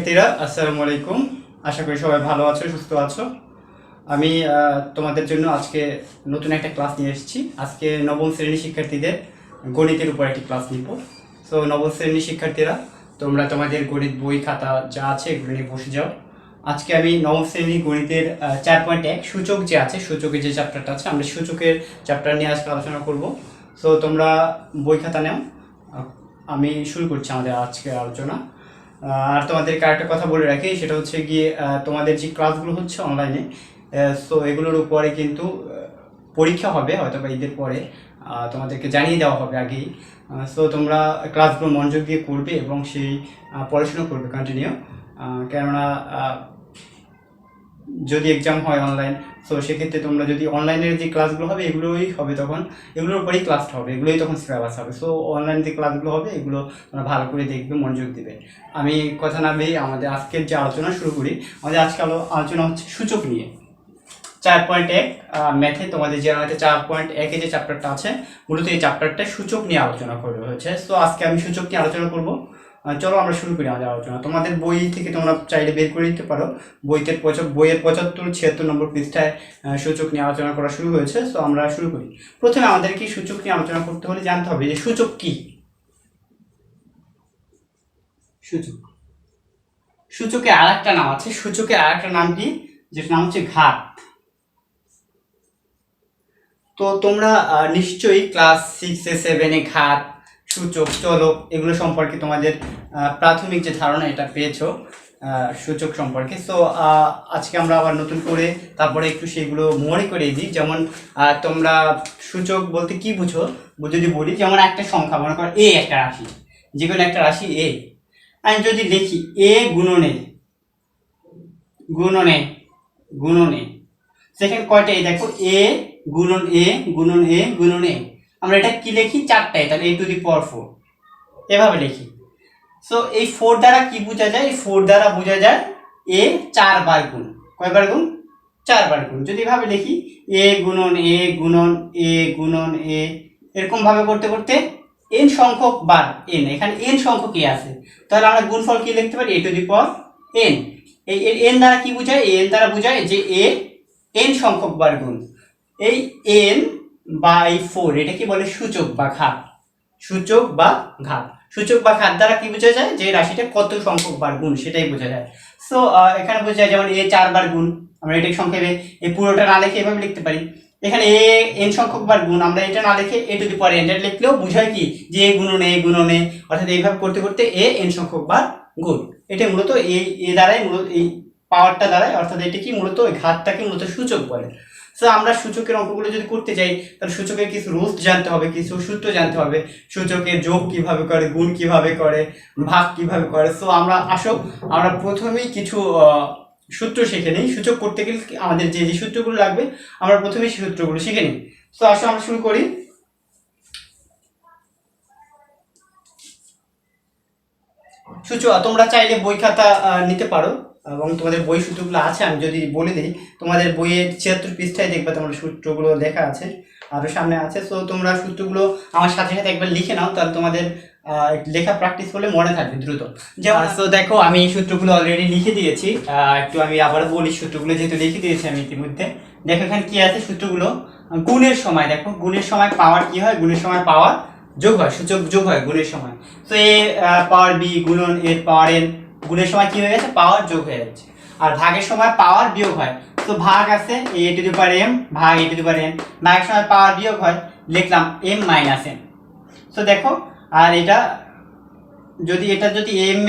শিক্ষার্থীরা আসসালামু আলাইকুম। আশা করি সবাই ভালো আছো, সুস্থ আছো। আমি তোমাদের জন্য আজকে নতুন একটা ক্লাস নিয়ে এসেছি। আজকে নবম শ্রেণীর শিক্ষার্থীদের গণিতের উপর একটি ক্লাস নিব। সো নবম শ্রেণীর শিক্ষার্থীরা তোমরা তোমাদের গণিত বই খাতা যা আছে এগুলো নিয়ে বসে যাও। আজকে আমি নবম শ্রেণীর গণিতের 4.1 সূচক যে আছে, সূচকের যে চ্যাপ্টারটা আছে, আমরা সূচকের চ্যাপ্টার নিয়ে আজকে আলোচনা করব। সো তোমরা বই খাতা নাও, আমি শুরু করছি আমাদের আজকের আলোচনা। আর তোমাদেরকে আরেকটা কথা বলে রাখি, সেটা হচ্ছে গিয়ে তোমাদের যে ক্লাসগুলো হচ্ছে অনলাইনে, সো এগুলোর উপরে কিন্তু পরীক্ষা হবে হয়তো বা ঈদের পরে, তোমাদেরকে জানিয়ে দেওয়া হবে আগেই। সো তোমরা ক্লাসগুলো মনোযোগ দিয়ে করবে এবং সেই পড়াশোনা করবে কন্টিনিউ, কেননা যদি এক্সাম হয় অনলাইন, সো সেক্ষেত্রে তোমরা যদি অনলাইনের যে ক্লাসগুলো হবে এগুলোই হবে, তখন এগুলোর উপরেই ক্লাসটা হবে, এগুলোই তখন সিলেবাস হবে। সো অনলাইন যে ক্লাসগুলো হবে এগুলো তোমরা ভালো করে দেখবে, মনোযোগ দেবে। আমি কথা না বেরিয়ে আমাদের আজকের যে আলোচনা শুরু করি। আমাদের আজকে আলোচনা হচ্ছে সূচক নিয়ে। 4.1 ম্যাথে তোমাদের যে 4.1 যে চ্যাপ্টারটা আছে, মূলত এই চ্যাপ্টারটা সূচক নিয়ে আলোচনা করা হয়েছে। সো আজকে আমি সূচক নিয়ে আলোচনা করব। চলো আমরা শুরু করি আমাদের আলোচনা। তোমাদের বই থেকে তোমরা চাইলে বের করে নিতে পারো, বইয়ের 75-76 নম্বর পৃষ্ঠায় সূচক নিয়ে আলোচনা করা শুরু হয়েছে। সো আমরা শুরু করি। প্রথমে আমাদেরকে সূচক নিয়ে আলোচনা করতে হলে জানতে হবে যে সূচক কি। সূচক, সূচকের আর একটা নাম আছে। সূচকের আর একটা নাম কি, যেটার নাম হচ্ছে ঘাত। তো তোমরা নিশ্চয়ই ক্লাস 6-7 ঘাত, সূচক, চলক এগুলো সম্পর্কে তোমাদের প্রাথমিক যে ধারণা এটা পেয়েছো সূচক সম্পর্কে। সো আজকে আমরা আবার নতুন করে তারপরে একটু সেগুলো মনে করে দিই। যেমন তোমরা সূচক বলতে কি বুঝো যদি বলি, যেমন একটা সংখ্যা, মনে করো এ একটা রাশি, যে কোনো একটা রাশি এ, আমি যদি লিখি এ গুণনে গুণনে গুণনে, সেখানে কয়টা এ, দেখো এ গুণন এ গুণন এ গুণন এ, আমরা এটা কি লিখি চারটায়, তাহলে a⁴ এভাবে লিখি। সো এই 4 দ্বারা কি বোঝা যায়, এই 4 দ্বারা বোঝা যায় এ 4 বার গুণ। কয়বার গুণ? 4 বার গুণ। যদি এভাবে লিখি এ গুণন এ গুণন এ গুণন এ, এরকম ভাবে করতে করতে n সংখ্যক বার n, এখানে n সংখ্যক এ আছে, তাহলে আমরা গুণফল কি লিখতে পারি a⁴n। এই n দ্বারা কি বোঝায়, n দ্বারা বোঝায় যে এ n সংখ্যক বার গুণ। এই n/4 এটা কি বলে, সূচক বা ঘাত। সূচক বা ঘাত, সূচক বা ঘাত দ্বারা কি বোঝা যায়, যে রাশিটা কত সংখ্যক বার গুণ সেটাই বোঝা যায়। সো এখানে বোঝা যায় যেমন এ 4 বার গুণ, আমরা এটাকে সংক্ষেপে এই পুরোটা না লিখে এভাবে লিখতে পারি। এখানে এ n সংখ্যক বার গুণ, আমরা এটা না লিখে a⁴n এটা লিখলেও বোঝায় কি, যে এ গুণন এ গুণন এ, অর্থাৎ এইভাবে করতে করতে এ n সংখ্যক বার গুণ। এটা মূলত এই দ্বারাই মূলত এই পাওয়ারটা দ্বারাই, অর্থাৎ এটা কি মূলত ওই ঘাতটাকে মূলত সূচক বলে। সো আমরা সূচকের অঙ্কগুলো যদি করতে যাই, তাহলে সূচকের কিছু রুলস জানতে হবে, কিছু সূত্র জানতে হবে। সূচকের যোগ কিভাবে করে, গুণ কিভাবে করে, ভাগ কিভাবে করে। সো আমরা প্রথমেই কিছু সূত্র শিখে নিই। সূচক করতে গেলে আমাদের যে যে সূত্রগুলো লাগবে আমরা প্রথমেই সেই সূত্রগুলো শিখে নিই। সো আসো আমরা শুরু করি। সূচক তোমরা চাইলে বই খাতা নিতে পারো এবং তোমাদের বই সূত্রগুলো আছে, আমি যদি বলে দিই, তোমাদের বইয়ের 76 পৃষ্ঠায় দেখবে তোমার সূত্রগুলো লেখা আছে, আরও সামনে আছে। সো তোমরা সূত্রগুলো আমার সাথে সাথে একবার লিখে নাও, তাহলে তোমাদের লেখা প্র্যাকটিস করলে মনে থাকবে দ্রুত। যেমন তো দেখো আমি সূত্রগুলো অলরেডি লিখে দিয়েছি, একটু আমি আবার বলি সূত্রগুলো, যেহেতু লিখে দিয়েছি আমি ইতিমধ্যে। দেখো এখানে কি আছে সূত্রগুলো। গুণের সময়, দেখো গুণের সময় পাওয়ার কি হয়, গুণের সময় পাওয়ার যোগ হয়, সূচক যোগ হয় গুণের সময়। তো এ পাওয়ার বি গুণন এ পাওয়ার এন, গুণের সময় কি হয়ে গেছে, পাওয়ার যোগ হয়ে যাচ্ছে। আর ভাগের সময় পাওয়ার বিয়োগ হয়, তো ভাগ আছে a⁴m ভাগ a⁴n, ভাগের সময় পাওয়ার বিয়োগ হয়, লিখলাম m-n। তো দেখো, আর এটা যদি m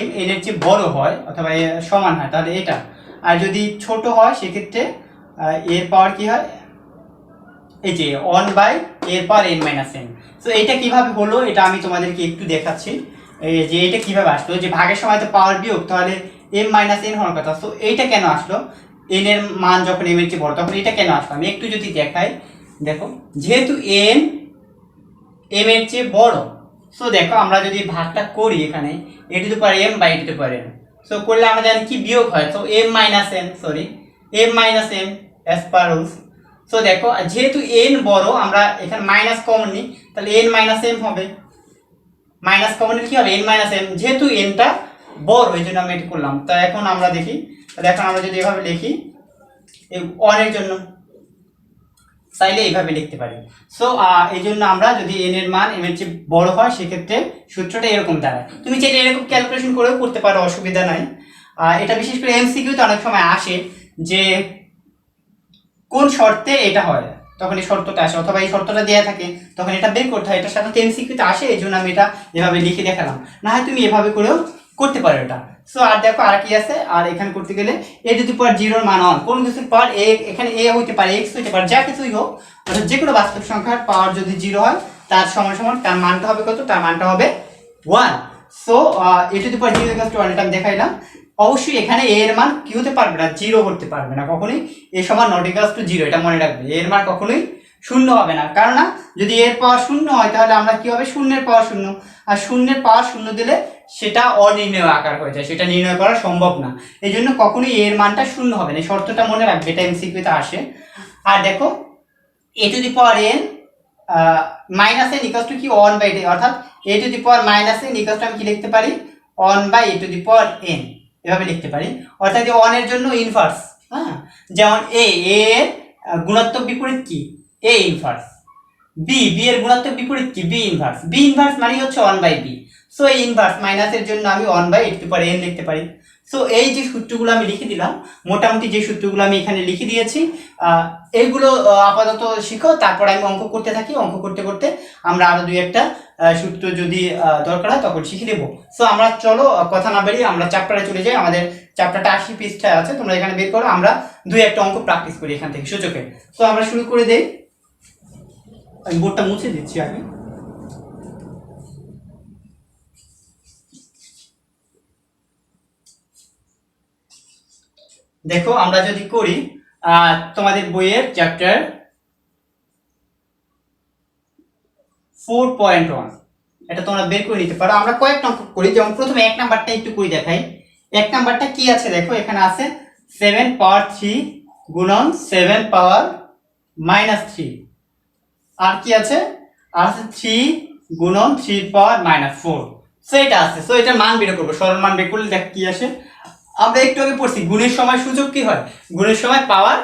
n এর চেয়ে বড় হয় অথবা সমান হয় তাহলে এটা, আর যদি ছোট হয় সেক্ষেত্রে এর পাওয়ার কি হয়, এই যে 1/n-n। তো এটা কিভাবে হলো এটা আমি তোমাদেরকে একটু দেখাচ্ছি, যে এটা কিভাবে আসলো। যে ভাগের সময় তো পাওয়ার বিয়োগ, তাহলে m-n হওয়ার কথা। তো এইটা কেন আসলো, n এর মান যখন m এর চেয়ে বড় তখন এটা কেন আসলো, আমি একটু যদি দেখাই। দেখো যেহেতু n m এর চেয়ে বড়, সো দেখো আমরা যদি ভাগটা করি এখানে a⁴m/a⁴n, সো করলে আমরা জানি কি বিয়োগ হয়, তো m-n as per rules. So দেখো যেহেতু n বড়, আমরা এখানে মাইনাস কমন নিই, তাহলে n-m হবে, মাইনাস কমন নিলে কি হবে n-m, যেহেতু nটা বড়, এই জন্য আমি এটা করলাম। তো এখন আমরা দেখি, তাহলে এখন আমরা যদি এভাবে লিখি এই অনের জন্য চাইলে এইভাবে লিখতে পারি। সো এই জন্য আমরা যদি এন এর মান এম এর চেয়ে বড় হয় সেক্ষেত্রে সূত্রটা এরকম দাঁড়ায়। তুমি চাইলে এরকম ক্যালকুলেশন করেও করতে পারো, অসুবিধা নাই। এটা বিশেষ করে এমসিকিউতে অনেক সময় আসে যে কোন শর্তে এটা হয়, তখন এই শর্তটা আসে, অথবা এই শর্তটা দেওয়া থাকে তখন এটা বের করতে হয়। এটা সাধারণত এমসিকিউতে আসে, এই জন্য আমি এটা এভাবে লিখে দেখালাম। না হয় তুমি এভাবে করেও করতে পারো এটা। সো আর দেখো আর কি আছে, আর এখানে করতে গেলে এ টু দি পাওয়ার জিরোর মান অন, কোন কিছুর পাওয়ার এ, এখানে এ হইতে পারে, এক্স হইতে পারে, যা কিছুই হোক, অর্থাৎ যে কোনো বাস্তব সংখ্যার পাওয়ার যদি জিরো হয় তার সমান সমান তার মানটা হবে কত, তার মানটা হবে 1। So A to the power zero equal to 1, এটা আমি দেখাইলাম। অবশ্যই এখানে এ এর মান কি হতে পারবে না, জিরো করতে পারবে না কখনোই। এ সমান নট ইকুয়াল টু জিরো, এটা মনে রাখবে। এর মান কখনোই শূন্য হবে না, কারণ না যদি এর পাওয়ার শূন্য হয় তাহলে আমরা কি হবে, শূন্যের পাওয়ার শূন্য, আর শূন্যের পাওয়ার শূন্য দিলে সেটা অনির্ণয় আকার হয়ে যায়, সেটা নির্ণয় করা সম্ভব না। এই জন্য কখনোই এর মানটা শূন্য হবে না, শর্তটা মনে রাখবে, এটা এমসিকিউতে আসে। আর দেখো A to the power N minus N equal to কি 1/n, অর্থাৎ A to the power minus N equal to আমি কি লিখতে পারি 1/a two the power n, এভাবে লিখতে পারি। অর্থাৎ এই 1 এর জন্য ইনভার্স, হ্যাঁ, যেমন এ এর গুণাত্মক বিপরীত কি, a ইনভার্স। বি এর গুণাত্মক বিপরীত কি, বি ইনভার্স। বি ইনভার্স মানে হচ্ছে 1/b। সো এই ইনভার্স মাইনাসের জন্য আমি 1/a two the power n লিখতে পারি। সো এই যে সূত্রগুলো আমি লিখে দিলাম, মোটামুটি যে সূত্রগুলো আমি এখানে লিখে দিয়েছি, এইগুলো আপাতত শিখো, তারপর আমি অঙ্ক করতে থাকি। অঙ্ক করতে করতে আমরা আরো দুই একটা সূত্র যদি দরকার হয় তখন শিখে দেবো। সো আমরা চলো কথা না বেরিয়ে আমরা চ্যাপ্টারে চলে যাই। আমাদের চ্যাপ্টারটা 80 পৃষ্ঠায় আছে, তোমরা এখানে বের করো, আমরা দুই একটা অঙ্ক প্র্যাকটিস করি এখান থেকে সূচকে। সো আমরা শুরু করে দেই। আমি বোর্ডটা মুছে দিচ্ছি আগে। দেখো আমরা যদি করি তোমাদের বইয়ের চ্যাপ্টার 4.1, এটা তোমরা বের করে নিতে পারো। আমরা কয়েকটা অঙ্ক করি, যেমন প্রথমে এক নাম্বারটা একটু করে দেখাই। এক নাম্বারটা কি আছে দেখো, এখানে আছে 7 পাওয়ার 3 গুণন 7 পাওয়ার -3, আর কি আছে, আর আছে 3 গুণন 3 পাওয়ার -4। সো এটা আছে। সো এটার মান বের করবো, সরল মান বের করলে দেখ কি আসে। আমরা একটু আগে পড়ছি গুণের সময় সূচক কি হয়, গুণের সময় পাওয়ার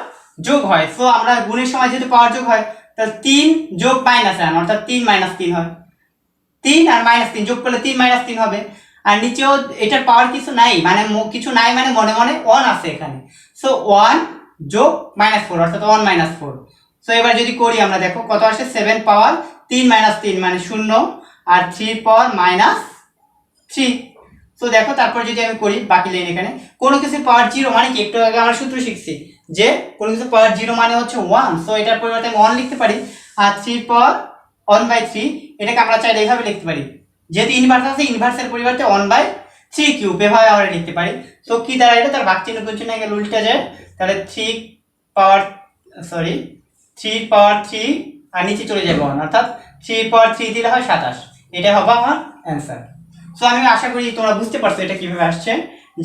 যোগ হয়। সো আমরা গুণের সময় যেহেতু পাওয়ার যোগ হয়, তাহলে 3 যোগ -1 অর্থাৎ 3 -3 হয়। 3 আর -3 যোগ করলে 3 -3 হবে। আর নিচেও এটার পাওয়ার কিছু নাই, মানে কিছু নাই, মানে মনে মনে 1 আছে এখানে। সো 1 যোগ -4 অর্থাৎ 1 - 4। সো এবার যদি করি আমরা, দেখো কত আসে, 7 পাওয়ার 3 - 3 মানে 0, আর 3 পাওয়ার -3। সো দেখো তারপর যদি আমি করি বাকি লাইন, এখানে কোনো কিছু পাওয়ার 0 মানে কি, একটু আগে আমরা সূত্র শিখছি যে কোনো কিছু পাওয়ার 0 মানে হচ্ছে 1। সো এটার পরিবর্তে আমি 1 লিখতে পারি। আর 3 পাওয়ার 1/3, এটাকে আমরা চাইলে এইভাবে লিখতে পারি, যেহেতু ইনভার্স আছে ইনভার্সের পরিবর্তে 1/3 কিউব, এভাবে আমরা লিখতে পারি। সো কি দাঁড়াইলো, তার ভাগ চিহ্ন গুণ চিহ্ন গেলে উল্টে যায়, তাহলে 3 পাওয়ার 3 আর নিচে চলে যাবে 1, অর্থাৎ 3 পাওয়ার 3 দিলে হয় 27। এটা হবে আমার অ্যান্সার। সো আমি আশা করি তোমরা বুঝতে পারছো এটা কিভাবে আসছে,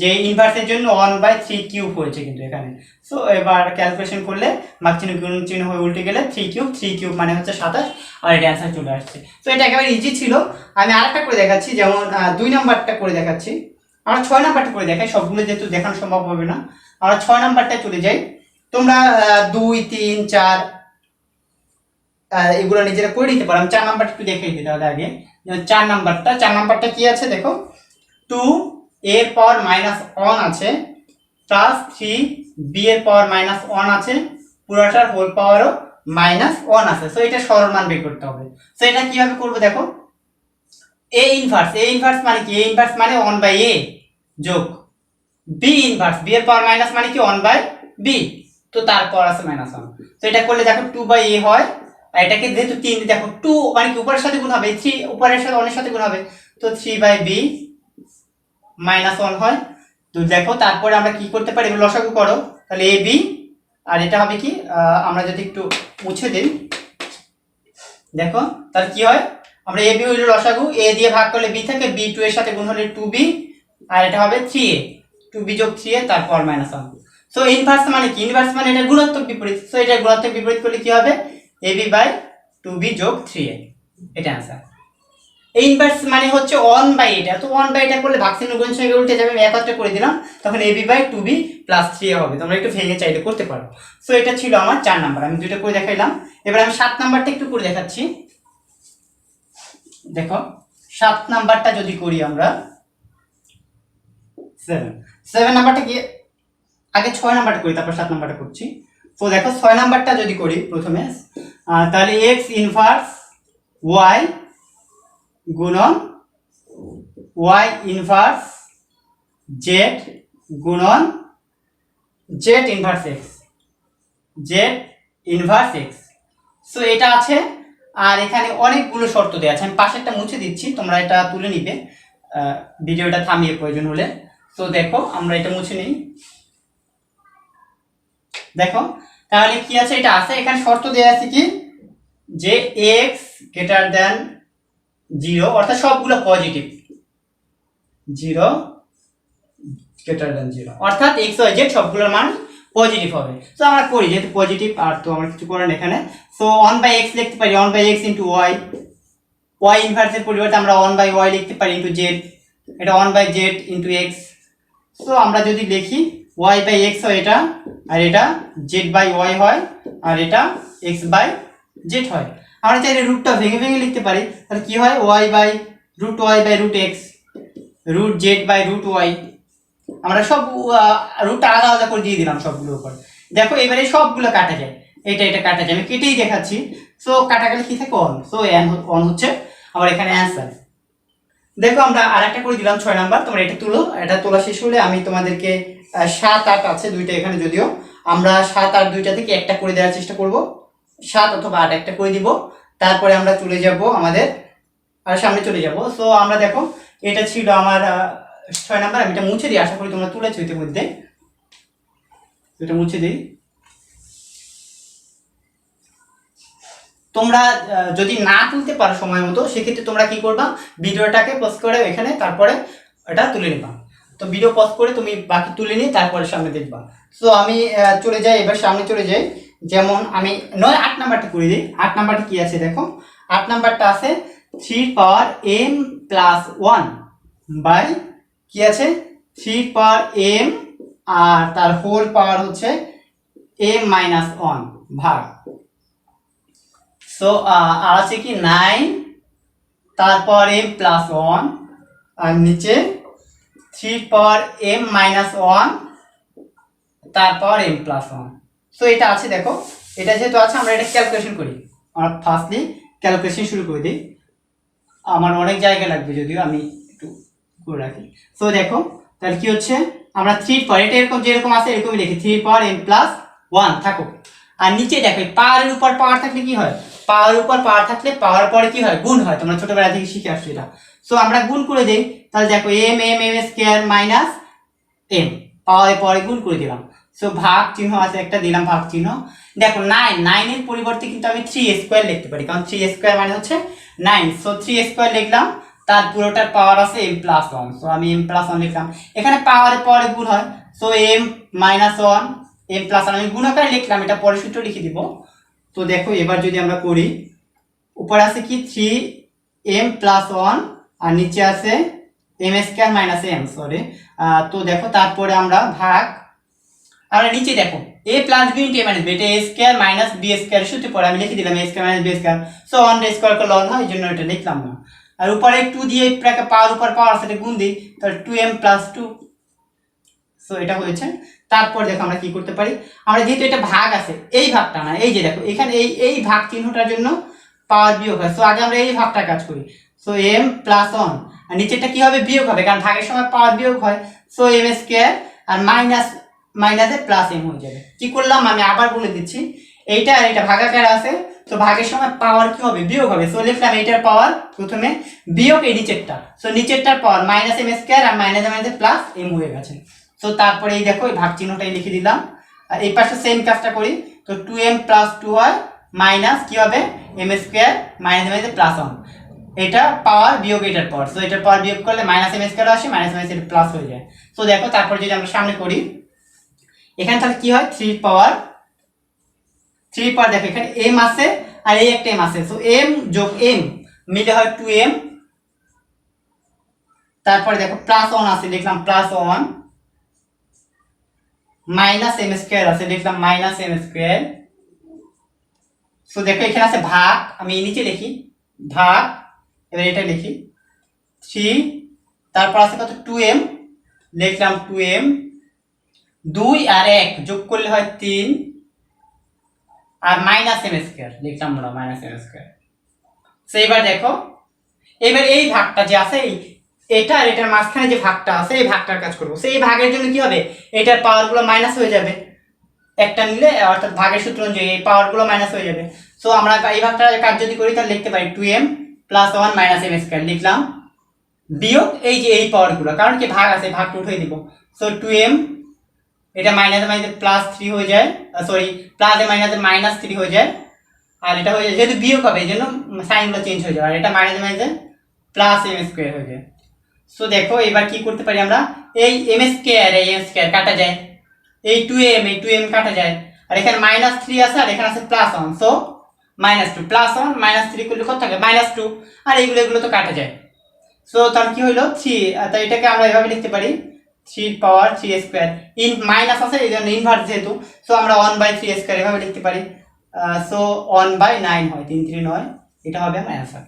যে ইনভার্সের জন্য 1/3 কিউব হয়েছে কিন্তু এখানে। সো এবার ক্যালকুলেশন করলে ভাগ চিহ্ন গুণ চিহ্ন হয়ে উল্টে গেলে 3 কিউব মানে হচ্ছে 27, আর এটা অ্যান্সার চলে আসছে। সো এটা একেবারে ইজি ছিল। আমি আরেকটা করে দেখাচ্ছি, যেমন 2 নাম্বারটা করে দেখাচ্ছি। আমরা 6 নাম্বারটা করে দেখাই, সবগুলো যেহেতু দেখানো সম্ভব হবে না, আমরা 6 নাম্বারটা চলে যাই। তোমরা 2, 3, 4 এগুলো নিজেরা করে নিতে পারো। আমি 4 নাম্বারটা একটু দেখাই দিই তাহলে আগে। 4 নাম্বারটা কি আছে দেখো, 2 এর পাওয়ার -1 আছে, প্লাস 3 বি এর পাওয়ার -1 আছে, পুরোটার হোল পাওয়ারও -1 আছে। সো এটা সরল মান বের করতে হবে। সো এটা কিভাবে করব দেখো, এ ইনভার্স মানে কি, এ ইনভার্স মানে 1/a যোগ বি ইনভার্স, বি এর পাওয়ার মাইনাস মানে কি 1/b, তো তারপর আছে -1। তো এটা করলে দেখো 2/a হয়, আর এটাকে যেহেতু 3 দেখো 2 মানে কি উপরের সাথে গুণ হবে, 3 উপরের সাথে 1 এর সাথে গুণ হবে, তো 3/b -1 হয়। তো দেখো তারপরে আমরা কি করতে পারি, লসাগু করো, তাহলে ab, আর এটা হবে কি, আমরা যদি একটু মুছে দিই দেখো তাহলে কি হয়, আমরা ab হইল লসাগু, a দিয়ে ভাগ করলে b থাকে, b 2 এর সাথে গুণ হলে 2b, আর এটা হবে 3a, 2b যোগ 3a তারপর -1। সো ইনভার্স মানে কি, ইনভার্স মানে এটা গুণাত্মক বিপরীত। সো এটা গুণাত্মক বিপরীত করলে কি হবে, ab/2b যোগ 3a, এটা आंसर। এই ইনভার্স মানে হচ্ছে 1/, এটা তো 1/, করলে ভাগচিহ্ন গুণ চিহ্ন উল্টে যাবে, আমি একত্রে করে দিলাম, তখন ab/2b + 3a হবে। তোমরা একটু ভেঙে চাইলে করতে পারো। সো এটা ছিল আমার 4 নাম্বার, আমি দুইটা করে দেখাইলাম। এবার আমি 7 নাম্বারটা একটু করে দেখাচ্ছি। দেখো 7 নাম্বারটা যদি করি আমরা 7 নাম্বারটা কি, আগে 6 নাম্বারটা করি তারপর 7 নাম্বারটা করছি। তো দেখো 6 নাম্বারটা যদি করি প্রথমে, তাহলে x ইনভার্স y গুণন y ইনভার্স z গুণন z inverse x, z inverse x। So এটা আছে, আর এখানে অনেকগুলো শর্ত দেওয়া আছে, আমি পাশেরটা মুছে দিচ্ছি, তোমরা এটা তুলে নিবে ভিডিওটা থামিয়ে প্রয়োজন হলে। তো দেখো আমরা এটা মুছে নিই। দেখো তাহলে কি আছে, এটা আছে, এখানে শর্ত দেওয়া আছে কি যে x গ্রেটার দ্যান 0, অর্থাৎ সবগুলো পজিটিভ, 0 গ্রেটার দ্যান 0, অর্থাৎ x y z সবগুলোর মান পজিটিভ হবে। তো আমরা করি, যেহেতু পজিটিভ আর তো আমরা কিছু করার এখানে। সো 1/x লিখতে পারি 1/x ইন্টু y, y ইনভার্সের পরিবর্তে আমরা 1/y লিখতে পারি ইন্টু z, এটা 1/z ইন্টু x। সো আমরা যদি লিখি y/x হয় এটা, আর এটা z/y হয়, আর এটা x/z হয়। আমরা চাইলে রুটটা ভেঙে ভেঙে লিখতে পারি, তাহলে কি হয় y/√y/√x √z/√y। আমরা সব রুটটা আলাদা আলাদা করে দিয়ে দিলাম সবগুলোর উপর। দেখো এবারে সবগুলো কাটা যায়, এটা কাটা যায়, আমি কেটেই দেখাচ্ছি। সো কাটা গেলে কি থাকে 1, সো n হচ্ছে আমার এখানে অ্যান্সার। দেখো আমরা আরেকটা করে দিলাম 6 নাম্বার, তোমরা এটা তুলো, এটা তোলা শেষ হলে আমি তোমাদেরকে 7 8 আছে দুইটা এখানে, যদিও আমরা 7 8 দুইটা থেকে একটা করে দেওয়ার চেষ্টা করব, 7 অথবা 8 একটা করে দিব, তারপরে আমরা চলে যাব আমাদের আর সামনে চলে যাব। সো আমরা দেখো এটা ছিল আমার 6 নাম্বার, আমি এটা মুছে দিই, আশা করি তোমরা তুলেছো ইতিমধ্যে, এটা মুছে দিই। তোমরা যদি না তুলতে পারো সময় মতো, সেক্ষেত্রে তোমরা কি করবা, ভিডিওটাকে পজ করে এখানে তারপরে এটা তুলে নিবা। তো ভিডিও পজ করে তুমি বাকি তুলে নিয়ে তারপরে সামনে দেখবা। সো আমি চলে যাই, এবার সামনে চলে যাই। যেমন আমি 9 8 নাম্বারটা করে দিই। 8 নাম্বারটা কি আছে দেখো, 8 নাম্বারটা আছে 3m + 1 বাই কি আছে 3m, আর তার হোল পাওয়ার হচ্ছে m - 1 ভাগ। সো আর আছে কি 9, তারপর m + 1, আর নিচে 3m - 1, তারপর m + 1। সো এটা আছে, দেখো এটা যেহেতু আছে আমরা এটা ক্যালকুলেশন করি। আমরা ফার্স্টলি ক্যালকুলেশন শুরু করে দিই, আমার অনেক জায়গা লাগবে যদিও আমি একটু করে রাখি। সো দেখো তাহলে কি হচ্ছে, আমরা 3 পর এটা এরকম যেরকম আছে এরকমই লিখি, 3m + 1 থাকো। আর নিচে দেখো পাওয়ারের উপর পাওয়ার থাকলে কি হয়, পাওয়ার উপর পাওয়ার থাকলে পাওয়ার পরে কি হয়, গুণ হয়, তোমরা ছোটবেলা থেকে শিখে আসছো এটা। সো আমরা গুণ করে দেই, তাহলে দেখো m² - m, পাওয়ারের পরে গুণ করে দিলাম। সো ভাগ চিহ্ন আছে একটা, দিলাম ভাগ চিহ্ন। দেখো 9 এর পরিবর্তে কিন্তু আমি 3² লিখতে পারি, কারণ 3² মানে হচ্ছে 9। সো 3² লিখলাম, তার পুরোটার পাওয়ার আছে m + 1, সো আমি m + 1 লিখলাম। এখানে পাওয়ারের পরে গুণ হয়, সো m - 1 m + 1 আমি গুণাকারে লিখলাম, এটা পরে সূত্র লিখে দিব। তো দেখো এবার যদি আমরা করি, উপরে আছে কি 3m + 1, আর নিচে আছে m² - m, সরি। তো দেখো তারপরে আমরা ভাগ, আমরা নিচে দেখো a + b * a - b, এটা a² - b² সূত্রে পরে আমি লিখে দিলাম a² - b²। সো 1² করলে 1 হয়, এই জন্য এটা লিখলাম না। আর উপরে 2 দিয়ে পাওয়ার উপর পাওয়ার আছে, এটা গুণ দিই, তাহলে 2m + 2। সো এটা হয়েছে। তারপর দেখো আমরা কি করতে পারি, আমরা যেহেতু এটা ভাগ আছে, এই ভাগটা না, এই যে দেখো এখানে এই ভাগ চিহ্নটার জন্য পাওয়ার বিয়োগ হয়। সো আগে আমরা এই ভাগটা কাজ করি। সো m + 1, আর নিচেরটা কি হবে, বিয়োগ হবে, কারণ ভাগের সময় পাওয়ার বিয়োগ হয়। সো m² আর মাইনাসে প্লাস m হয়ে যাবে। কি করলাম আমি আবার বলে দিচ্ছি, এইটা আর এটা ভাগাকার আছে, তো ভাগের সময় পাওয়ার কি হবে, বিয়োগ হবে। সো লিখলাম এইটার পাওয়ার প্রথমে বিয়োগ এই নিচেরটা, সো নিচেরটার পাওয়ার -m² আর মাইনাসে প্লাস m হয়ে গেছে। সো তারপরে এই দেখো এই ভাগ চিহ্নটাই লিখে দিলাম, আর এই পাশে সেম কাজটা করি। তো 2m + 2 হয়, মাইনাস কি হবে m² মাইনাসে প্লাস 1, এটা পাওয়ার বিয়োগ এটার পাওয়ার। সো এটার পাওয়ার বিয়োগ করলে -m² আসে, মাইনাস এটা প্লাস হয়ে যায়। সো দেখো তারপর যদি আমরা সামনে করি, এখানে তাহলে কি হয় 3 পাওয়ার দেখো এখানে m আছে আর এই একটা m আছে, সো m + m মিলে হয় 2m, তারপরে দেখো প্লাস ওয়ান আছে, লিখলাম plus one, minus M square আছে, লিখলাম মাইনাস এম স্কোয়ার। সো দেখো এখানে আছে ভাগ, আমি নিচে লিখি ভাগ, এবার এটা লিখি 3, তারপর আছে কত 2m, লিখলাম 2m, 2 আর 1 যোগ করলে হয় 3, আর মাইনাস এম স্কোয়ার লিখলাম আমরা মাইনাস এম স্কোয়ার। সো এবার দেখো, এবার এই ভাগটা যে আছে এটা আর এটার মাঝখানে যে ভাগটা আছে এই ভাগটার কাজ করবো। সেই ভাগের জন্য কি হবে, এটার পাওয়ারগুলো মাইনাস হয়ে যাবে, একটা নিলে অর্থাৎ ভাগের সূত্র অনুযায়ী এই পাওয়ারগুলো মাইনাস হয়ে যাবে। সো আমরা এই ভাগটার কাজ যদি করি তাহলে লিখতে পারি 2m plus 1 minus M square, লিখলাম বিয়োগ এই যে এই পাওয়ারগুলো, কারণ কি ভাগ আছে ভাগটা উঠিয়ে দিব। সো 2m, এটা মাইনাসে মাইনাসে প্লাস 3 হয়ে যায়, সরি প্লাসে মাইনাসে মাইনাস 3 হয়ে যায়, আর এটা হয়ে যায় যেহেতু বিয়োগ হবে এই জন্য সাইনগুলো চেঞ্জ হয়ে যায়, আর এটা মাইনাসে মাইনাসে প্লাস এম স্কোয়ার হয়ে যায়। সো দেখো এবার কি করতে পারি আমরা, এই এম স্কোয়ার এই এম স্কোয়ার কাটা যায়, এই 2m এই 2m কাটা যায়, আর এখানে মাইনাস 3 আছে আর এখানে আছে plus 1, so minus 2 plus 1 minus 3 করলে কত থাকে মাইনাস 2, আর এগুলো তো কাটা যায়। সো তার কি হইলো 3, তাই এটাকে আমরা এভাবে লিখতে পারি 3 পাওয়ার 3 স্কোয়ার, ইন মাইনাস আছে এই জন্য ইনভার্স যেহেতু, সো আমরা 1/3 স্কোয়ার এভাবে লিখতে পারি। সো 1/9 হয়, 3 3 9, এটা হবে আমার অ্যান্সার।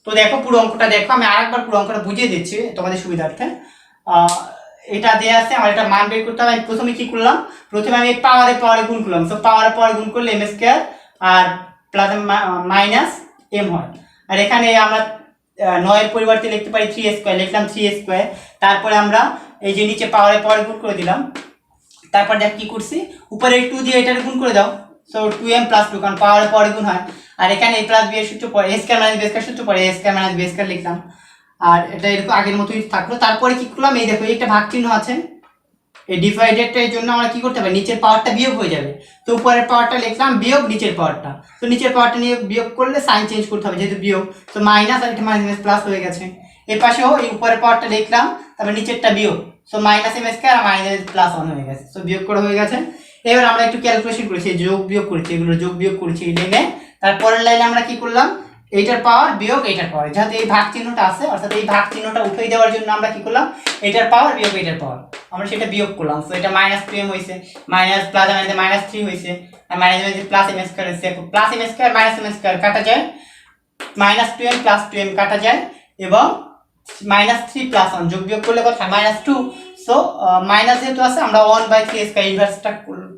তো দেখো পুরো অঙ্কটা দেখো, আমি আরেকবার পুরো অঙ্কটা বুঝিয়ে দিচ্ছি তোমাদের সুবিধার্থে। এটা দেওয়া আছে আমার, এটা মান বের করতে হবে। আমি প্রথমে কি করলাম, প্রথমে আমি পাওয়ারে গুণ করলাম, সো পাওয়ারে গুণ করলে এম স্কোয়ার আর প্লাস মাইনাস এম হয়, আর এখানে আমরা 9 এর পরিবর্তে লিখতে পারি 3 স্কোয়ার, লিখলাম 3 স্কোয়ার। তারপরে আমরা এই যে নিচে পাওয়ারে গুণ করে দিলাম, তারপর দেখ কি করছি, উপরে 2 দিয়ে এটার গুণ করে দাও, সো 2m প্লাস 2, কারণ পাওয়ারে গুণ হয়, আর এখানে a প্লাস b এর সূত্র পড়ে a square minus b square সূত্র পড়ে a square minus b square লিখলাম, আর এটা এরকম আগের মতোই থাকলো। তারপরে কি করলাম, এই দেখো একটা ভাগ চিহ্ন আছে, এই ডিভাইডেডটা এর জন্য আমরা কি করতে হবে, নিচের পাওয়ারটা বিয়োগ হয়ে যাবে, তো উপরের পাওয়ারটা লিখলাম বিয়োগ নিচের পাওয়ারটা, তো নিচের পাওয়ারটা নিয়ে বিয়োগ করলে সাইন চেঞ্জ করতে হবে যেহেতু বিয়োগ, তো মাইনাস আর এটা মাইনাস প্লাস হয়ে গেছে। এই পাশেও এই উপরের পাওয়ারটা লিখলাম, তারপর নিচেরটা বিয়োগ, সো মাইনাস এম স্কয়ার আর মাইনাস প্লাস 1 হয়ে গেছে, সো বিয়োগ করা হয়ে গেছে। এবার আমরা একটু ক্যালকুলেশন করেছি, যোগ বিয়োগ করেছি, এগুলো যোগ বিয়োগ করেছি এই লাইনে। তারপরের লাইনে আমরা কি করলাম, এইটার পাওয়ার বিয়োগ এইটার পাওয়ার, যেহেতু এই ভাগ চিহ্নটা আছে অর্থাৎ এই ভাগ চিহ্নটা উঠিয়ে দেওয়ার জন্য আমরা কি করলাম, এটার পাওয়ার বিয়োগ এইটার পাওয়ার, আমরা সেটা বিয়োগ করলাম। সো এটা মাইনাস 2m হয়েছে, মাইনাস প্লাস মানে মাইনাস 3 হয়েছে, আর মাইনাস মানে প্লাস m স্কয়ার হয়েছে। Plus m square minus m square কাটা যায়, মাইনাস 2m প্লাস 2m কাটা যায়, এবং মাইনাস 3 প্লাস 1 যোগ বিয়োগ করলে কত হয় মাইনাস 2। সো মাইনাস যেহেতু আছে আমরা 1/3 স্কয়ার ইনভার্সটা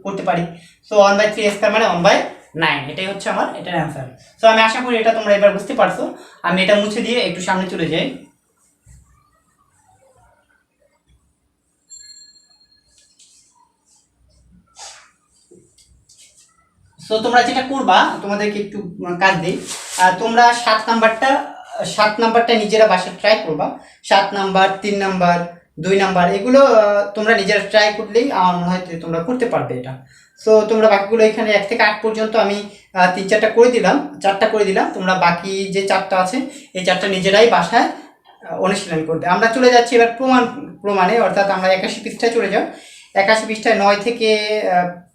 করতে পারি, সো 1/3 স্কয়ার মানে 1/9, এটাই হচ্ছে আমার এটার অ্যান্সার। সো আমি আশা করি এটা তোমরা এবার বুঝতে পারছো। আমি এটা মুছে দিয়ে একটু সামনে চলে যাই। সো তোমরা যেটা করবা, তোমাদেরকে একটু কাজ দিই, তোমরা 7 নাম্বারটা নিজেরা বাসায় ট্রাই করবা, 7 নাম্বার 3 নাম্বার 2 নাম্বার এগুলো তোমরা নিজেরা ট্রাই করলেই আমার মনে হয় তোমরা করতে পারবে এটা। সো তোমরা বাকিগুলো এখানে 1 থেকে 8 পর্যন্ত আমি 3-4টা করে দিলাম, 4টা করে দিলাম, তোমরা বাকি যে 4টা আছে এই 4টা নিজেরাই বাসায় অনুশীলন করবে। আমরা চলে যাচ্ছি এবার প্রমাণে, অর্থাৎ আমরা 81 পৃষ্ঠায় চলে যাও। 81 পৃষ্ঠায় 9 থেকে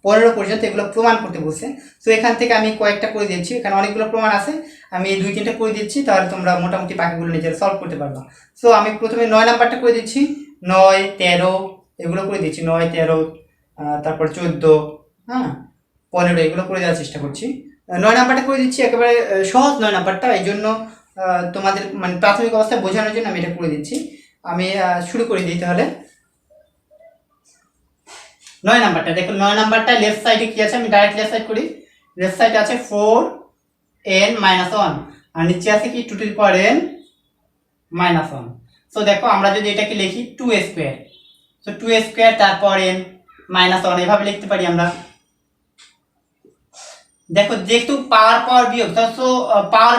15 পর্যন্ত এগুলো প্রমাণ করতে বলছে। সো এখান থেকে আমি কয়েকটা করে দিচ্ছি, এখানে অনেকগুলো প্রমাণ আছে, আমি 2-3টা করে দিচ্ছি, তাহলে তোমরা মোটামুটি বাকিগুলো নিজেরা সলভ করতে পারবা। সো আমি প্রথমে 9 নাম্বারটা করে দিচ্ছি, 9 13 এগুলো করে দিচ্ছি, 9 13 তারপর 14, হ্যাঁ 15 এগুলো করে দেওয়ার চেষ্টা করছি। 9 নাম্বারটা করে দিচ্ছি, একেবারে সহজ 9 নাম্বারটা, এই জন্য তোমাদের মানে প্রাথমিক অবস্থায় বোঝানোর জন্য আমি এটা করে দিচ্ছি। আমি শুরু করে দিই তাহলে। 9 নাম্বারটা দেখো, 9 নাম্বারটা লেফট সাইডে কি আছে, আমি ডাইরেক্ট লেফট সাইড করি। লেফট সাইডে আছে 4n-1, আর নিচে আছে কি 2n-1। সো দেখো আমরা যদি এটাকে লিখি 2 স্কয়ার, সো 2 স্কয়ার তারপর n-1 এভাবে লিখতে পারি আমরা। দেখো যেহেতু পাওয়ার বিয়োগ, সো পাওয়ার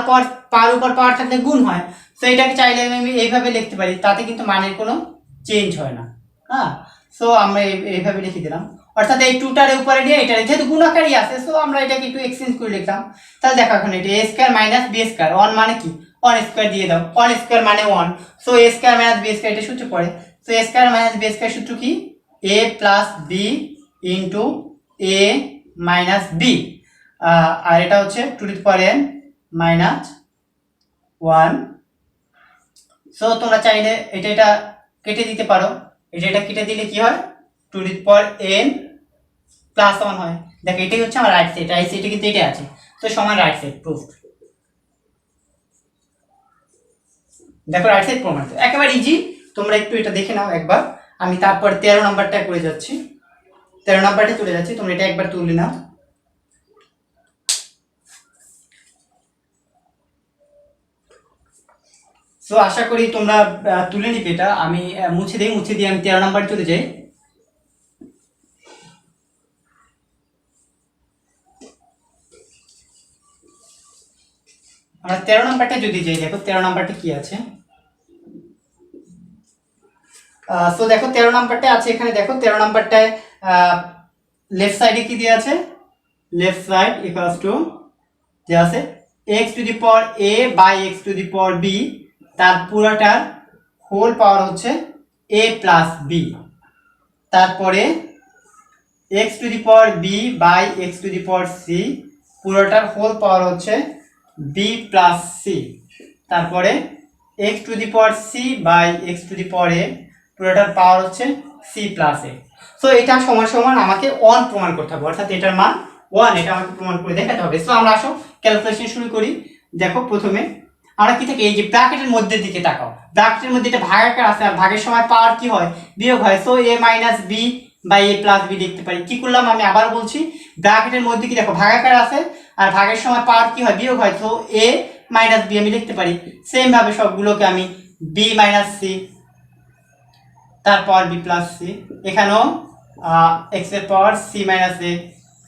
উপর পাওয়ার থাকলে গুণ হয়, সো এটাকে চাইলে আমি এইভাবে লিখতে পারি, তাতে কিন্তু মানের কোনো চেঞ্জ হয় না। হ্যাঁ, সো আমরা এইভাবে লিখে দিলাম, অর্থাৎ এই 2টার উপরে নিয়ে এটা যেহেতু গুণাকারই আছে, সো আমরা এটাকে একটু এক্সচেঞ্জ করে লিখলাম। তাহলে দেখো এখন এটা a square minus b square, 1 মানে কি 1 স্কয়ার দিয়ে দাও, 1 স্কয়ার মানে 1, so a square minus b square এটা সূত্র পড়ে। So a square minus b square সূত্র কি, a plus b into a minus b, আর এটা হচ্ছে 2n-1। সো তোমরা চাইলে এটা কেটে দিতে পারো, এটা কেটে দিলে কি হয়, two the power n plus 1 হয়। দেখো এটাই হচ্ছে আমার রাইট সাইড কিন্তু এটা আছে, তো সমান রাইট সাইড প্রুফ। দেখো রাইট সাইড প্রমাণিত, একেবারে ইজি। তোমরা একটু এটা দেখে নাও একবার, আমি তারপর 13 নাম্বারটা করে যাচ্ছি, 13 নাম্বারটা চলে যাচ্ছি, তোমরা এটা একবার তুলে নাও। সো আশা করি তোমরা তুলে নিবে এটা। আমি মুছে দিয়ে আমি 13 নাম্বার চলে যাই। আমরা 13 নাম্বারটা যদি যাই, দেখো 13 নাম্বারটা কি আছে। সো দেখো 13 নাম্বারটা আছে এখানে, দেখো 13 নাম্বারটায় লেফট সাইডে কি দেওয়া আছে, লেফট সাইড ইকুয়ালস টু দেওয়া আছে x to the power a by x to the power b, তার পুরোটার হোল পাওয়ার হচ্ছে a প্লাস b, তারপরে x to the power b by x to the power c, পুরোটার whole power হচ্ছে b plus c, তারপরে x to the power c by x to the power a, পুরোটার পাওয়ার হচ্ছে c plus a। So এটা সমান সমান আমাকে 1 প্রমাণ করতে হবে, অর্থাৎ এটার মান 1, এটা আমাকে প্রমাণ করে দেখাতে হবে। সো আমরা আসো ক্যালকুলেশন শুরু করি। দেখো প্রথমে আমরা কি থাকে, এই যে ব্র্যাকেটের মধ্যে দিকে তাকাও, ব্র্যাকেটের মধ্যে এটা ভাগাকার আছে, আর ভাগের সময় পাওয়ার কি হয়, বিয়োগ হয়। So a minus b by a plus b লিখতে পারি। কি করলাম আমি আবার বলছি, ব্র্যাকেটের মধ্যে কি দেখো ভাগাকার আছে, আর ভাগের সময় পাওয়ার কি হয়, বিয়োগ হয়। সো a মাইনাস b আমি লিখতে পারি। সেম ভাবে সবগুলোকে আমি b মাইনাস c, তারপর b প্লাস c, এখানেও x এর পাওয়ার c minus a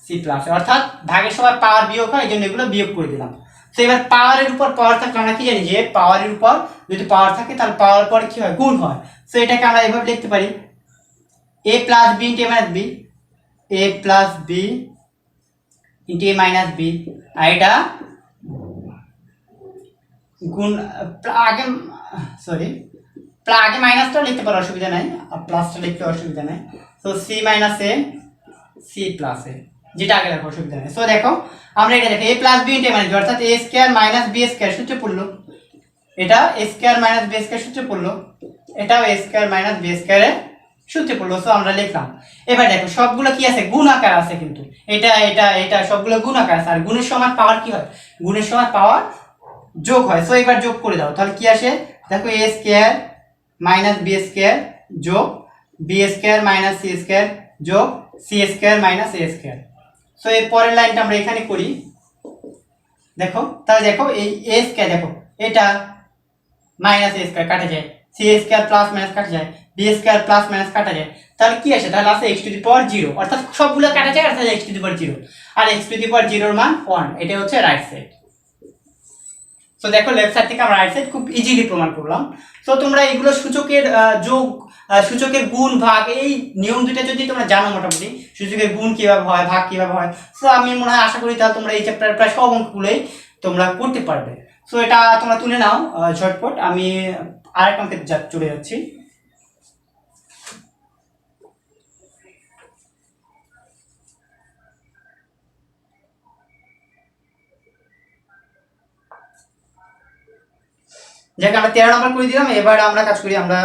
c plus, অর্থাৎ ভাগের সময় পাওয়ার বিয়োগ হয়, এই জন্য এগুলো বিয়োগ করে দিলাম। তো এবার পাওয়ারের উপর পাওয়ার থাকলে আমরা কি জানি যে পাওয়ারের উপর যদি পাওয়ার থাকে তাহলে পাওয়ার পরে কি হয়, গুণ হয়। সো এটাকে আমরা এভাবে লিখতে পারি a plus b into a minus b, a plus b into a minus b, আর এটা গুণ আগে আগে মাইনাসটা লিখতে পারো, অসুবিধা নাই, আর প্লাসটা লিখতে অসুবিধা নাই। So c minus a c plus a, যেটা আগে দেখো অসুবিধা নেই। সো দেখো আমরা এটা দেখো a plus b into a minus b, অর্থাৎ a square minus b square সূত্রে পড়লো, এটা a square minus b square সূত্রে পড়লো, এটাও a স্কয়ার মাইনাস b স্কয়ারে সূত্রে পড়লো। সো আমরা লিখলাম। এবার দেখো সবগুলো কি আছে, গুণ আকার আছে, কিন্তু এটা সবগুলো গুণ আকার আছে, আর গুণের সময় পাওয়ার কি হয়, গুণের সময় পাওয়ার যোগ হয়। সো এবার যোগ করে দাও, তাহলে কি আসে, দেখো a square minus b square যোগ b square minus c square যোগ c square minus a square. So এর পরের লাইনটা আমরা এখানে করি। দেখো তাহলে দেখো এই a স্কয়ার, দেখো এটা মাইনাস a স্কয়ার কাটা যায়, c স্কয়ার প্লাস মাইনাস কাটা যায়, b স্কয়ার প্লাস মাইনাস কাটা যায়, তাহলে কি আসে, তাহলে আসে x টু দি পাওয়ার 0, অর্থাৎ সবগুলো কাটা যায়, অর্থাৎ x টু দি পাওয়ার 0, আর x টু দি পাওয়ার 0 এর মান 1, এটা হচ্ছে রাইট সাইড। সো দেখো লেফট সাইড থেকে আমরা রাইট সাইড খুব ইজিলি প্রমাণ করলাম। সো তোমরা এগুলো সূচকের যোগ, সূচকের গুণ ভাগ, এই নিয়ম দুটো যদি তোমরা জানো মোটামুটি, সূচকের গুণ কিভাবে হয়, ভাগ কিভাবে হয়, সো আমি মনে হয় আশা করি তাহলে তোমরা এই চ্যাপ্টার প্রায় সব অঙ্কগুলোই তোমরা করতে পারবে। সো এটা তোমরা তুলে নাও ঝটপট, আমি আরেক অঙ্কে চলে যাচ্ছি। যাকে আমরা 13 নাম্বার করে দিলাম। এবার আমরা কাজ করি, আমরা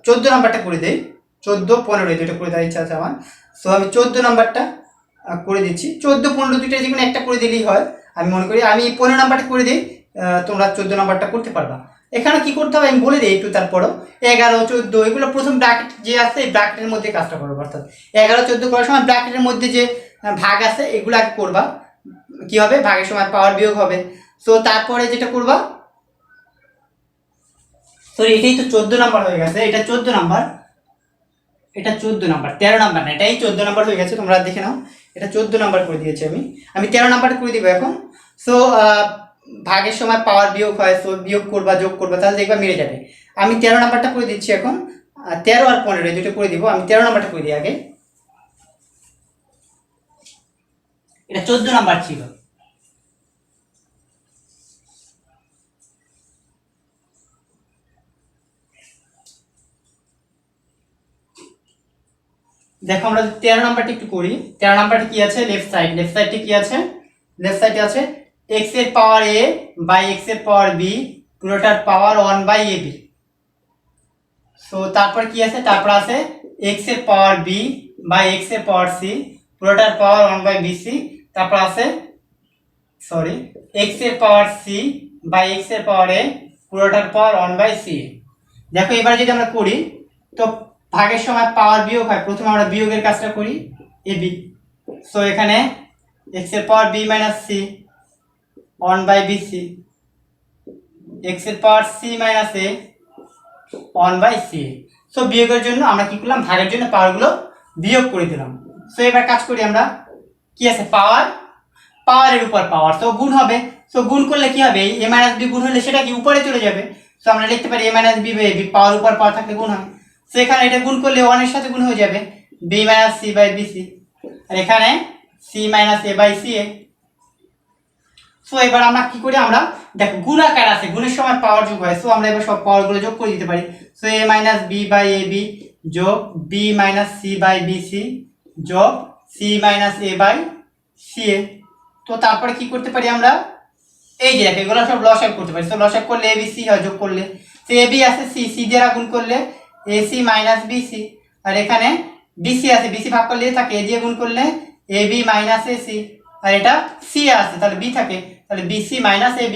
14 নাম্বারটা করে দিই, 14 15 দুটো করে দেওয়ার ইচ্ছা আছে আমার। সো আমি 14 নাম্বারটা করে দিচ্ছি, 14 15 দুইটা যে কোনো একটা করে দিলেই হয় আমি মনে করি। আমি 15 নাম্বারটা করে দিই, তোমরা 14 নাম্বারটা করতে পারবা। এখানে কি করতে হবে আমি বলে দিই একটু, তারপরও 11 14 এগুলো প্রথম ব্র্যাকেট যে আছে এই ব্র্যাকেটের মধ্যে কাজটা করবো, অর্থাৎ 11 14 করার সময় ব্র্যাকেটের মধ্যে যে ভাগ আছে এগুলো আগে করবা। কি হবে, ভাগের সময় পাওয়ার বিয়োগ হবে। সো তারপরে যেটা করবা, সরি এটাই তো 14 নাম্বার হয়ে গেছে, এটা 14 নাম্বার, এটা 14 নাম্বার, 13 নাম্বার না, এটাই 14 নাম্বার হয়ে গেছে, তোমরা দেখে নাও। এটা 14 নাম্বার করে দিয়েছি আমি 13 নাম্বার করে দিব এখন। সো ভাগের সময় পাওয়ার বিয়োগ হয়, সো বিয়োগ করবা যোগ করবা, তাহলে দেখবা মিলে যাবে। আমি 13 নাম্বারটা করে দিচ্ছি এখন, 13 আর 15 দুটো করে দিব। আমি 13 নাম্বারটা করে দিই আগে, এটা 14 নাম্বার ছিল। দেখো আমরা 13 নাম্বারটা একটু করি। 13 নাম্বারটা কি আছে, লেফট সাইডে কি আছে, লেফট সাইডে আছে x এর পাওয়ার a বাই x এর পাওয়ার b, পুরোটার পাওয়ার 1 বাই ab। সো তারপর কি আছে, তারপর আছে x এর পাওয়ার b বাই x এর পাওয়ার c, পুরোটার পাওয়ার 1/bc, তারপর আছে সরি x এর পাওয়ার c বাই x এর পাওয়ার a, পুরোটার পাওয়ার 1/c। দেখো এবার যদি আমরা করি তো ভাগের সময় পাওয়ার বিয়োগ হয়, প্রথমে আমরা বিয়োগের কাজটা করি ab। সো এখানে x এর পাওয়ার b minus c 1/bc, x এর পাওয়ার c minus a 1/c। So বিয়োগের জন্য আমরা কি করলাম, ভাগের জন্য পাওয়ারগুলো বিয়োগ করে দিলাম। সো এবার কাজ করি আমরা, কি আছে পাওয়ার, পাওয়ারের উপর পাওয়ার, সো গুণ হবে। সো গুণ করলে কি হবে, a মাইনাস b গুণ হলে সেটা কি উপরে চলে যাবে। সো আমরা লিখতে পারি a minus b by b, power উপর পাওয়ার থাকলে গুণ হয়। সো এখানে এটা গুণ করলে 1 এর সাথে গুণ হয়ে যাবে b minus c by bc, আর এখানে c minus a by ca। So এবার আমরা কি করি, আমরা দেখো গুণ আকার আছে, গুণের সময় পাওয়ার যোগ হয়। সো আমরা এবার সব পাওয়ারগুলো যোগ করে দিতে পারি। So a minus b by ab যোগ b minus c by bc যোগ c minus a by ca। তো তারপরে কি করতে পারি আমরা, এই যে দেখো এগুলো সব লসাগু করতে পারি। সো লসাগু করলে abc হয়, যোগ করলে সো ab আছে c, c দ্বারা গুণ করলে ac মাইনাস bc, আর এখানে bc আছে, bc ভাগ করলে a থাকে, a দিয়ে গুণ করলে ab মাইনাস ac, আর এটা c আছে তাহলে b থাকে, তাহলে bc মাইনাস ab।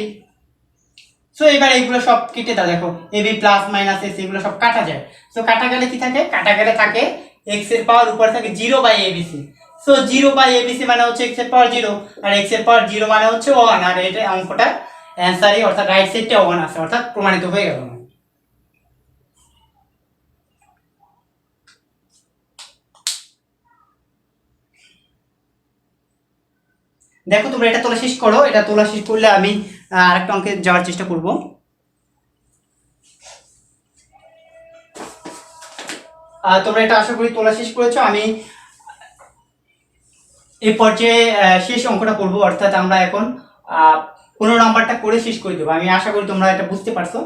সো এবার এইগুলো সব কেটে দাও, দেখো ab প্লাস মাইনাস ac এগুলো সব কাটা যায়। সো কাটা গেলে কি থাকে, কাটা গেলে থাকে x এর পাওয়ার উপরে থাকে 0/abc। সো 0/abc মানে হচ্ছে x এর পাওয়ার 0, আর x এর পাওয়ার 0 মানে হচ্ছে 1, আর এটা অঙ্কটা অ্যানসারই অর্থাৎ রাইট সাইডটা 1 আছে, অর্থাৎ প্রমাণিত হয়ে গেল। দেখো তোমরা এটা তোলা শেষ করো, এটা তোলা শেষ করলে আমি আরেকটা অঙ্কে যাওয়ার চেষ্টা করব। তোমরা এটা আশা করি তোলা শেষ করেছো। আমি এই পর্যায়ে শেষ অঙ্কটা করব, অর্থাৎ আমরা এখন 15 নাম্বারটা করে শেষ করে দেবো। আমি আশা করি তোমরা এটা বুঝতে পারছো।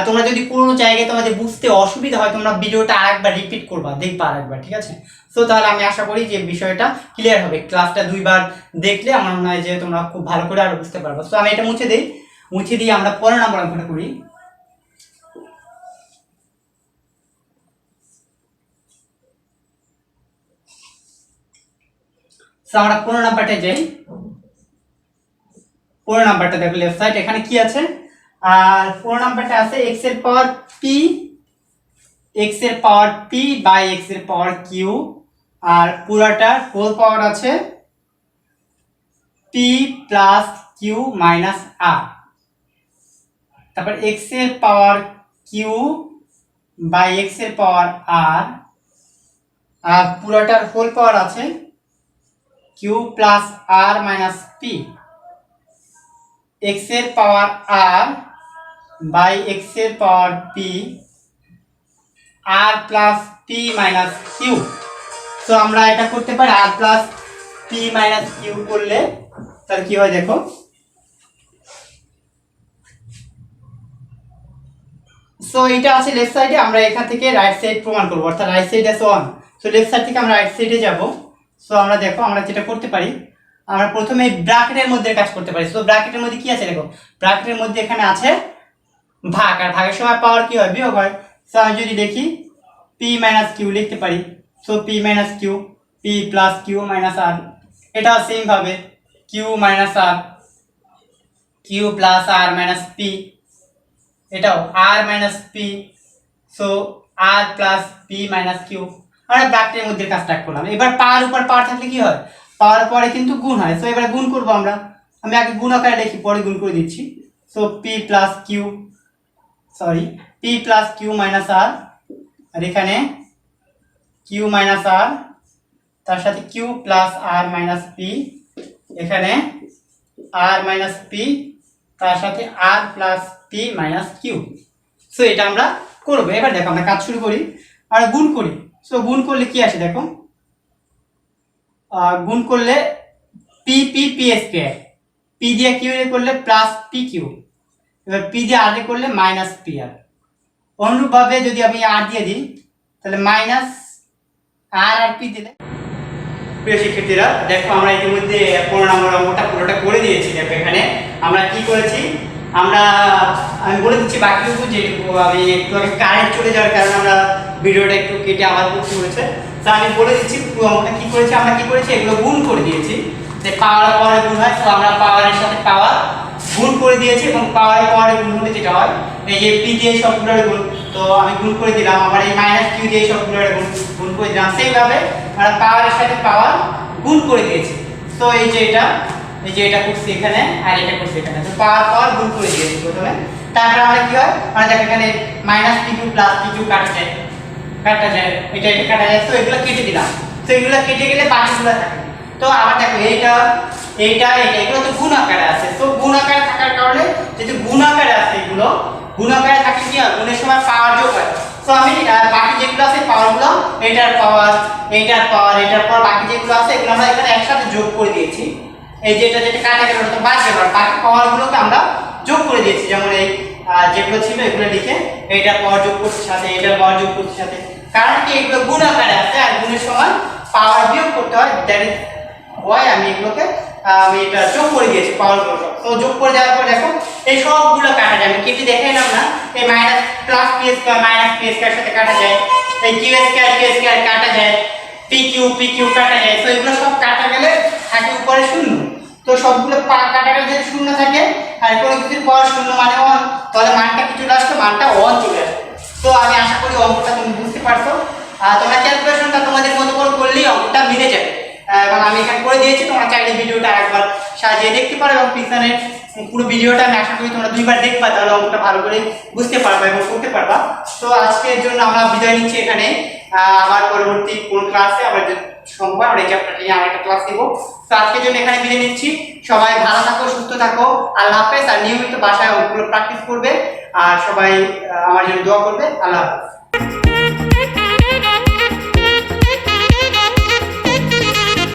তোমরা যদি কোনো জায়গায় তোমাদের বুঝতে অসুবিধা হয়, তোমরা ভিডিওটা আরেকবার রিপিট করবা, দেখবা আরেকবার, ঠিক আছে? সো তাহলে আমি আশা করি যে বিষয়টা ক্লিয়ার হবে। ক্লাসটা 2 বার দেখলে আমার মনে হয় যে তোমরা খুব ভালো করে আরো বুঝতে পারবে। সো আমি এটা মুছে দিই, মুছে দিয়ে আমরা 15 নাম্বার অঙ্কটা করি। সো আমরা 15 নাম্বারটা যাই। 15 নাম্বারটা দেখো লেফট সাইড, এখানে কি আছে, আর 15 নাম্বারটা আছে x এর পাওয়ার p, x এর পাওয়ার p বাই x এর পাওয়ার q, আর পুরাটা হোল পাওয়ার আছে p plus q minus r, তারপর x এর পাওয়ার q বাই x এর পাওয়ার r, আর পুরাটার হোল পাওয়ার আছে q plus r minus p, x এর পাওয়ার r বাই x এর পাওয়ার p, r plus p minus q। So আমরা এটা করতে পারি r plus p minus q করলে তার কি হয় দেখো। সো এটা আছে লেফট সাইডে, আমরা এখান থেকে রাইট সাইড প্রমাণ করব, অর্থাৎ রাইট সাইড আছে 1। সো লেফট সাইড থেকে আমরা রাইট সাইডে যাব। সো আমরা দেখো আমরা যেটা করতে পারি, আমরা প্রথমে ব্র্যাকেটের মধ্যে কাজ করতে পারি। সো ব্র্যাকেটের মধ্যে কি আছে দেখো, ব্র্যাকেটের মধ্যে এখানে আছে ভাগ, আর ভাগের সময় পাওয়ার কি হয়, বিয়োগ হয়। সো আমি যদি দেখি p মাইনাস q লিখতে পারি। So p minus q, p plus q minus r, এটা সেম ভাবে q minus r, q plus r minus p, এটাও r minus p। So r plus p minus q, আমরা ব্র্যাকেটের মধ্যে কাজটা করলাম। এবার পাওয়ার উপর পাওয়ার থাকলে কি হয়, পাওয়ার পরে কিন্তু গুণ হয়। সো এবার গুণ করব আমরা, আমি আগে গুণ আকারে লিখি, পরে গুণ করে দিচ্ছি। So p plus q, sorry p plus q minus r, আর এখানে q মাইনাস r, তার সাথে q plus r minus p, এখানে r মাইনাস p, তার সাথে r plus p minus q। So এটা আমরা করবো। এবার দেখো আমরা কাজ শুরু করি আর গুণ করি। সো গুণ করলে কি আসে দেখো, গুণ করলে p p p square, p দিয়ে q এর করলে প্লাস pq, এবার p দিয়ে r এর করলে মাইনাস pr। অনুরূপভাবে যদি আমি r দিয়ে দিই তাহলে মাইনাস r আর p দিলে। প্রিয় শিক্ষার্থীরা দেখো আমরা ইতিমধ্যে 15 নম্বর অঙ্কটা পুরোটা করে দিয়েছি। দেখো এখানে আমরা কি করেছি, আমরা আমি বলে দিচ্ছি বাকিটুকু, যেটুকু আমি একটু আগে কারেন্ট চলে যাওয়ার কারণে আমরা ভিডিওটা একটু কেটে আবার করতে হয়েছে। তো আমি বলে দিচ্ছি পুরো অঙ্কটা কী করেছি। আমরা কী করেছি, এগুলো গুণ করে দিয়েছি, যে পাওয়ার পাওয়ারে গুণ হয়, তো আমরা পাওয়ারের সাথে পাওয়ার গুণ করে দিয়েছি, এবং পাওয়ারে পাওয়ারে গুণ হলে যেটা হয়, এই যে পি দিয়ে সবগুলোর গুণ, তো আমি গুণ করে দিলাম, আমার এই মাইনাস কিউ দিয়ে সবগুলোর গুণ গুণ করে দিলাম। সেইভাবে আমরা পাওয়ারের সাথে পাওয়ার গুণ করে দিয়েছি। তো এই যে এটা করছি এখানে, আর এটা করছি এখানে, তো পাওয়ার পাওয়ার গুণ করে দিয়েছি প্রথমে। তারপর আমরা কি হয়, আমরা দেখো এখানে minus P Q plus P Q কাটা যায়, এটা কাটা যায়, তো এগুলো কেটে দিলাম। তো এগুলো কেটে গেলে বাকিগুলো থাকে। তো আবার দেখো এইটা এগুলো তো গুণ আকারে আছে, তো গুণ আকারে থাকার কারণে, যেহেতু গুণ আকারে আছে এগুলো, গুণ আকারে থাকে কি হয়, গুণের সময় পাওয়ার যোগ হয়। তো আমি বাকি যেগুলো আছে পাওয়ারগুলো, এটার পাওয়ার বাকি যেগুলো আছে এগুলো আমরা এখানে একসাথে যোগ করে দিয়েছি। এই যেটা কাটা গেল ওটা তো বাদ গেল, বাকি পাওয়ারগুলোকে আমরা যোগ করে দিয়েছি। যেমন এই যেগুলো ছিল এগুলো লিখে এইটার পাওয়ার যোগ করছি সাথে, এটার পাওয়ার যোগ করছি সাথে, কারণ কি এগুলো গুণ আকারে আছে, আর গুণের সময় পাওয়ার বিয়োগ করতে হয়, দ্যাট ইজ ওয়াই আমি এগুলোকে আমি এটা যোগ করে দিয়েছি পাওয়ারগুলো সব। তো যোগ করে দেওয়ার পর দেখো এই সবগুলো কাটা যায়, আমি কেটে দেখাইলাম না, এই minus plus P square minus P square সাথে কাটা যায়, এই কিউ স্কয়ার কাটা যায়, পি কিউ কাটা যায়। তো এগুলো সব কাটা গেলে থাকে উপরে শূন্য। তো সবগুলো কাটা গেলে যদি শূন্য থাকে, আর কোনো কিছুর পর শূন্য মানে 1, তাহলে মানটা কি চলে আসবে, মানটা 1 চলে আসবে। তো আমি আশা করি অঙ্কটা তুমি বুঝতে পারছো। তোমরা ক্যালকুলেশনটা তোমাদের মতো করে করলেই অঙ্কটা মিলে যাবে। এবং আমি এখানে করে দিয়েছি, তোমরা চাইলে ভিডিওটা একবার সাজিয়ে দেখতে পারো, এবং পিছনের পুরো ভিডিওটা আমি আশা করি তোমরা 2বার দেখবা, তাহলে অঙ্কটা ভালো করে বুঝতে পারবা এবং করতে পারবা। তো আজকের জন্য আমরা বিদায় নিচ্ছি এখানে। আবার পরবর্তী কোন ক্লাসে আবার সম্ভব আমরা এই চ্যাপ্টারটা নিয়ে আরেকটা ক্লাস দেবো। তো আজকের জন্য এখানে বিদায় নিচ্ছি। সবাই ভালো থাকো, সুস্থ থাকো, আল্লাহ হাফেজ। আর নিয়মিত বাসায় অঙ্কগুলো প্র্যাকটিস করবে, আর সবাই আমার জন্য দোয়া করবে। আল্লাহ হাফেজ।